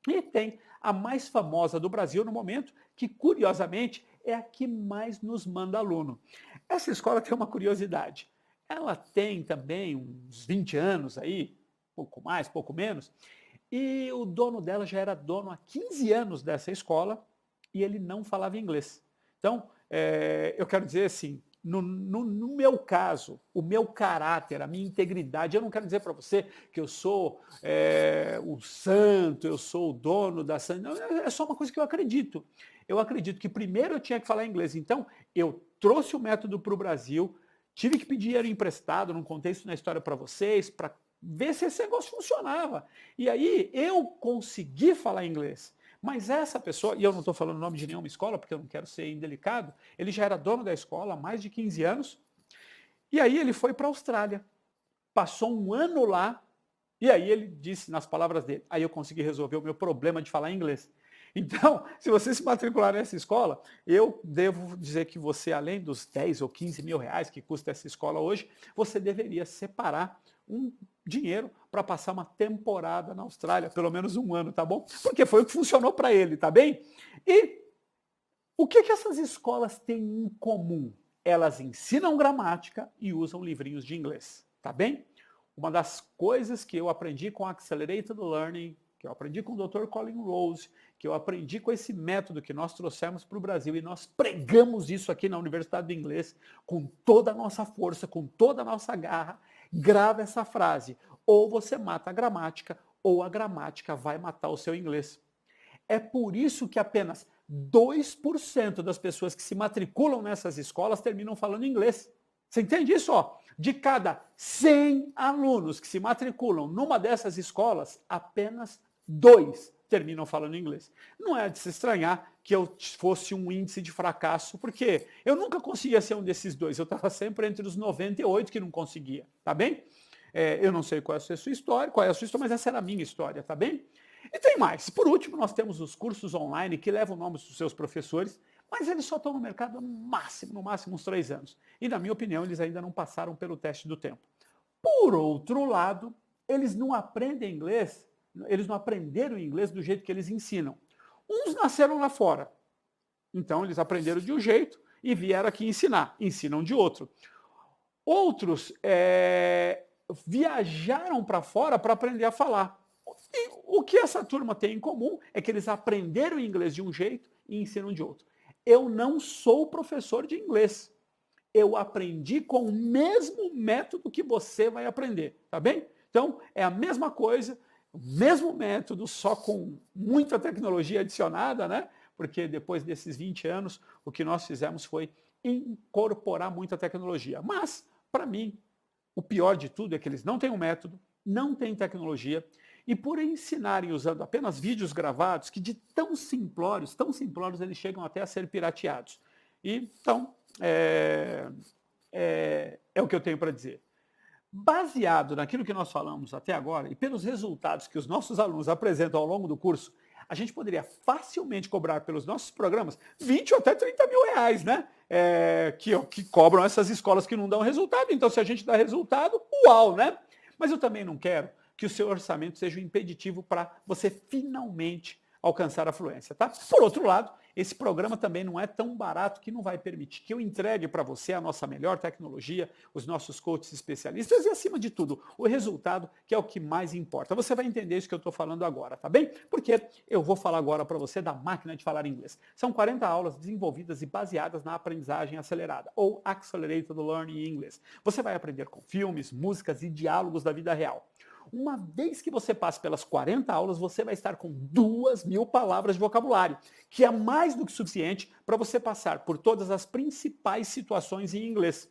E tem a mais famosa do Brasil no momento, que curiosamente é a que mais nos manda aluno. Essa escola tem uma curiosidade. Ela tem também uns 20 anos aí, pouco mais, pouco menos, e o dono dela já era dono há 15 anos dessa escola e ele não falava inglês. Então, eu quero dizer assim, no meu caso, o meu caráter, a minha integridade, eu não quero dizer para você que eu sou o santo, eu sou o dono da santa, não, é só uma coisa que eu acredito. Eu acredito que primeiro eu tinha que falar inglês, então eu trouxe o método para o Brasil, tive que pedir dinheiro emprestado, não contei isso na história para vocês, para ver se esse negócio funcionava. E aí eu consegui falar inglês. Mas essa pessoa, e eu não estou falando o nome de nenhuma escola, porque eu não quero ser indelicado, ele já era dono da escola há mais de 15 anos, e aí ele foi para a Austrália, passou um ano lá, e aí ele disse, nas palavras dele, aí eu consegui resolver o meu problema de falar inglês. Então, se você se matricular nessa escola, eu devo dizer que você, além dos 10 ou 15 mil reais que custa essa escola hoje, você deveria separar um dinheiro para passar uma temporada na Austrália, pelo menos um ano, tá bom? Porque foi o que funcionou para ele, tá bem? E o que essas escolas têm em comum? Elas ensinam gramática e usam livrinhos de inglês, tá bem? Uma das coisas que eu aprendi com Accelerated Learning, que eu aprendi com o Dr. Colin Rose, que eu aprendi com esse método que nós trouxemos para o Brasil e nós pregamos isso aqui na Universidade do Inglês com toda a nossa força, com toda a nossa garra, grava essa frase: ou você mata a gramática, ou a gramática vai matar o seu inglês. É por isso que apenas 2% das pessoas que se matriculam nessas escolas terminam falando inglês. Você entende isso? Ó? De cada 100 alunos que se matriculam numa dessas escolas, apenas 2 terminam falando inglês. Não é de se estranhar que eu fosse um índice de fracasso, porque eu nunca conseguia ser um desses 2. Eu estava sempre entre os 98 que não conseguia, tá bem? Eu não sei qual é a sua história, mas essa era a minha história, tá bem? E tem mais. Por último, nós temos os cursos online que levam o nome dos seus professores, mas eles só estão no mercado no máximo uns 3 anos. E, na minha opinião, eles ainda não passaram pelo teste do tempo. Por outro lado, eles não aprendem inglês, eles não aprenderam inglês do jeito que eles ensinam. Uns nasceram lá fora, então eles aprenderam de um jeito e vieram aqui ensinar, ensinam de outro. Outros viajaram para fora para aprender a falar. E o que essa turma tem em comum é que eles aprenderam inglês de um jeito e ensinam de outro. Eu não sou professor de inglês. Eu aprendi com o mesmo método que você vai aprender, tá bem? Então, é a mesma coisa, o mesmo método, só com muita tecnologia adicionada, né? Porque depois desses 20 anos, o que nós fizemos foi incorporar muita tecnologia. Mas, para mim, o pior de tudo é que eles não têm um método, não têm tecnologia, e por ensinarem usando apenas vídeos gravados, que de tão simplórios, eles chegam até a ser pirateados. E, então, é o que eu tenho para dizer. Baseado naquilo que nós falamos até agora e pelos resultados que os nossos alunos apresentam ao longo do curso, a gente poderia facilmente cobrar pelos nossos programas 20 ou até 30 mil reais, né? Que cobram essas escolas que não dão resultado. Então, se a gente dá resultado, uau, né? Mas eu também não quero que o seu orçamento seja um impeditivo para você finalmente alcançar a fluência, tá? Por outro lado, esse programa também não é tão barato que não vai permitir que eu entregue para você a nossa melhor tecnologia, os nossos coaches especialistas e, acima de tudo, o resultado, que é o que mais importa. Você vai entender isso que eu estou falando agora, tá bem? Porque eu vou falar agora para você da máquina de falar inglês. São 40 aulas desenvolvidas e baseadas na aprendizagem acelerada, ou Accelerated Learning English. Você vai aprender com filmes, músicas e diálogos da vida real. Uma vez que você passe pelas 40 aulas, você vai estar com 2.000 palavras de vocabulário, que é mais do que suficiente para você passar por todas as principais situações em inglês.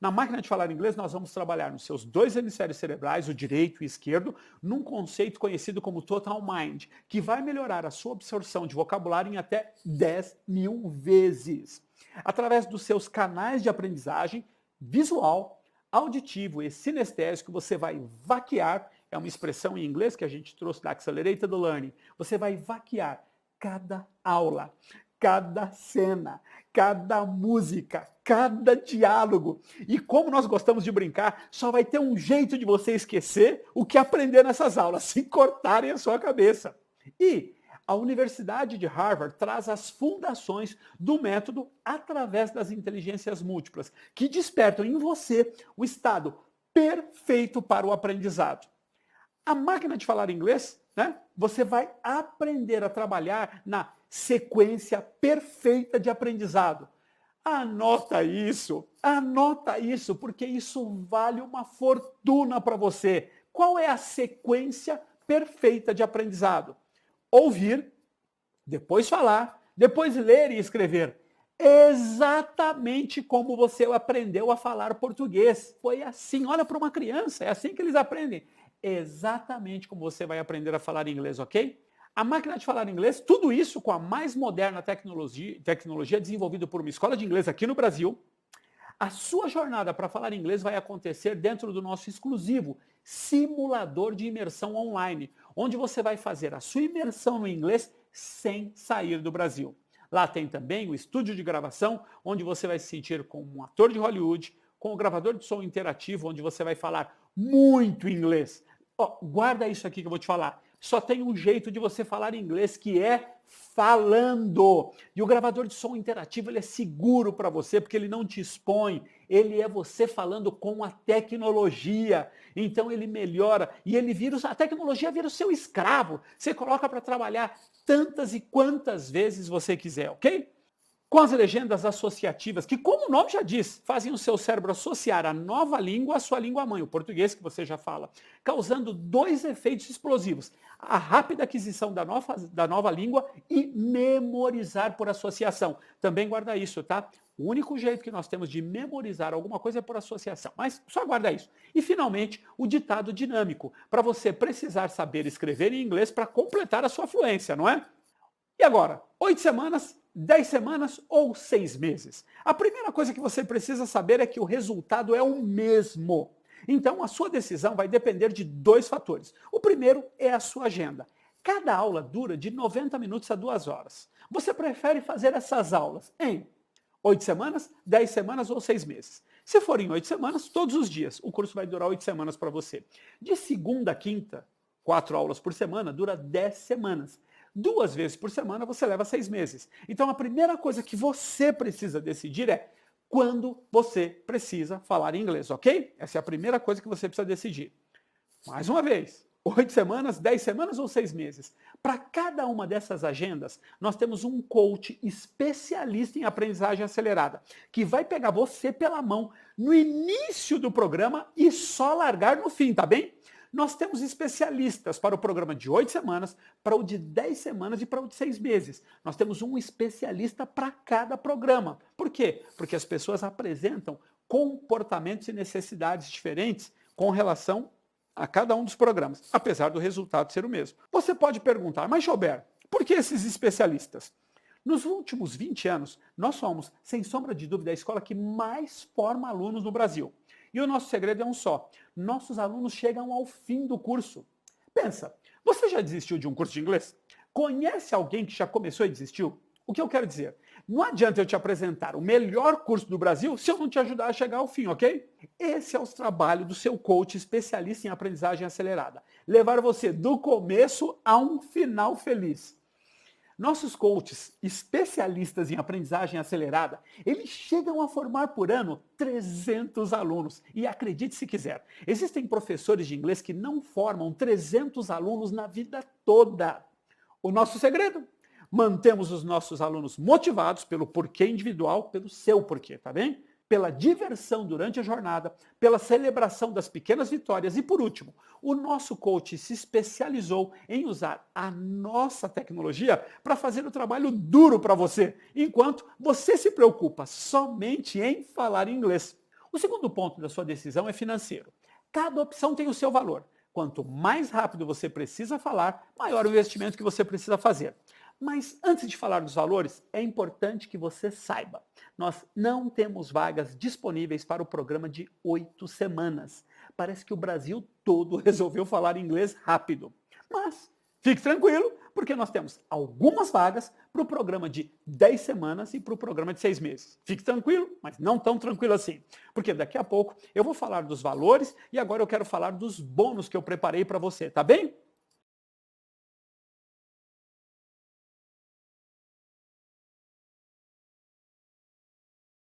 Na máquina de falar inglês, nós vamos trabalhar nos seus 2 hemisférios cerebrais, o direito e o esquerdo, num conceito conhecido como Total Mind, que vai melhorar a sua absorção de vocabulário em até 10.000 vezes. Através dos seus canais de aprendizagem visual, auditivo e sinestésico, você vai vaquear, é uma expressão em inglês que a gente trouxe da Accelerated Learning, você vai vaquear cada aula, cada cena, cada música, cada diálogo. E como nós gostamos de brincar, só vai ter um jeito de você esquecer o que aprender nessas aulas, se cortarem a sua cabeça. E a Universidade de Harvard traz as fundações do método através das inteligências múltiplas, que despertam em você o estado perfeito para o aprendizado. A máquina de falar inglês, né? Você vai aprender a trabalhar na sequência perfeita de aprendizado. Anota isso, porque isso vale uma fortuna para você. Qual é a sequência perfeita de aprendizado? Ouvir, depois falar, depois ler e escrever. Exatamente como você aprendeu a falar português. Foi assim, olha para uma criança, é assim que eles aprendem. Exatamente como você vai aprender a falar inglês, ok? A máquina de falar inglês, tudo isso com a mais moderna tecnologia desenvolvida por uma escola de inglês aqui no Brasil. A sua jornada para falar inglês vai acontecer dentro do nosso exclusivo simulador de imersão online, onde você vai fazer a sua imersão no inglês sem sair do Brasil. Lá tem também o estúdio de gravação, onde você vai se sentir como um ator de Hollywood, com o gravador de som interativo, onde você vai falar muito inglês. Guarda isso aqui que eu vou te falar. Só tem um jeito de você falar inglês, que é falando. E o gravador de som interativo, ele é seguro para você, porque ele não te expõe. Ele é você falando com a tecnologia. Então ele melhora e a tecnologia vira o seu escravo. Você coloca para trabalhar tantas e quantas vezes você quiser, ok? Com as legendas associativas, que, como o nome já diz, fazem o seu cérebro associar a nova língua à sua língua-mãe, o português que você já fala, causando dois efeitos explosivos: a rápida aquisição da nova língua e memorizar por associação. Também guarda isso, tá? O único jeito que nós temos de memorizar alguma coisa é por associação, mas só guarda isso. E, finalmente, o ditado dinâmico, para você precisar saber escrever em inglês para completar a sua fluência, não é? E agora, 8 semanas, 10 semanas ou 6 meses? A primeira coisa que você precisa saber é que o resultado é o mesmo. Então, a sua decisão vai depender de 2 fatores. O primeiro é a sua agenda. Cada aula dura de 90 minutos a 2 horas. Você prefere fazer essas aulas em 8 semanas, 10 semanas ou 6 meses? Se for em 8 semanas, todos os dias. O curso vai durar 8 semanas para você. De segunda a quinta, 4 aulas por semana, dura 10 semanas. 2 vezes por semana você leva 6 meses. Então a primeira coisa que você precisa decidir é quando você precisa falar inglês, ok? Essa é a primeira coisa que você precisa decidir. Mais uma vez, 8 semanas, 10 semanas ou 6 meses? Para cada uma dessas agendas, nós temos um coach especialista em aprendizagem acelerada, que vai pegar você pela mão no início do programa e só largar no fim, tá bem? Nós temos especialistas para o programa de 8 semanas, para o de 10 semanas e para o de 6 meses. Nós temos um especialista para cada programa. Por quê? Porque as pessoas apresentam comportamentos e necessidades diferentes com relação a cada um dos programas, apesar do resultado ser o mesmo. Você pode perguntar, mas Joubert, por que esses especialistas? Nos últimos 20 anos, nós somos, sem sombra de dúvida, a escola que mais forma alunos no Brasil. E o nosso segredo é um só: nossos alunos chegam ao fim do curso. Pensa, você já desistiu de um curso de inglês? Conhece alguém que já começou e desistiu? O que eu quero dizer? Não adianta eu te apresentar o melhor curso do Brasil se eu não te ajudar a chegar ao fim, ok? Esse é o trabalho do seu coach especialista em aprendizagem acelerada. Levar você do começo a um final feliz. Nossos coaches, especialistas em aprendizagem acelerada, eles chegam a formar por ano 300 alunos. E acredite se quiser, existem professores de inglês que não formam 300 alunos na vida toda. O nosso segredo? Mantemos os nossos alunos motivados pelo porquê individual, pelo seu porquê, tá bem? Pela diversão durante a jornada, pela celebração das pequenas vitórias e, por último, o nosso coach se especializou em usar a nossa tecnologia para fazer o trabalho duro para você, enquanto você se preocupa somente em falar inglês. O segundo ponto da sua decisão é financeiro. Cada opção tem o seu valor. Quanto mais rápido você precisa falar, maior o investimento que você precisa fazer. Mas antes de falar dos valores, é importante que você saiba: nós não temos vagas disponíveis para o programa de 8 semanas. Parece que o Brasil todo resolveu falar inglês rápido. Mas fique tranquilo, porque nós temos algumas vagas para o programa de 10 semanas e para o programa de 6 meses. Fique tranquilo, mas não tão tranquilo assim, porque daqui a pouco eu vou falar dos valores e agora eu quero falar dos bônus que eu preparei para você, tá bem?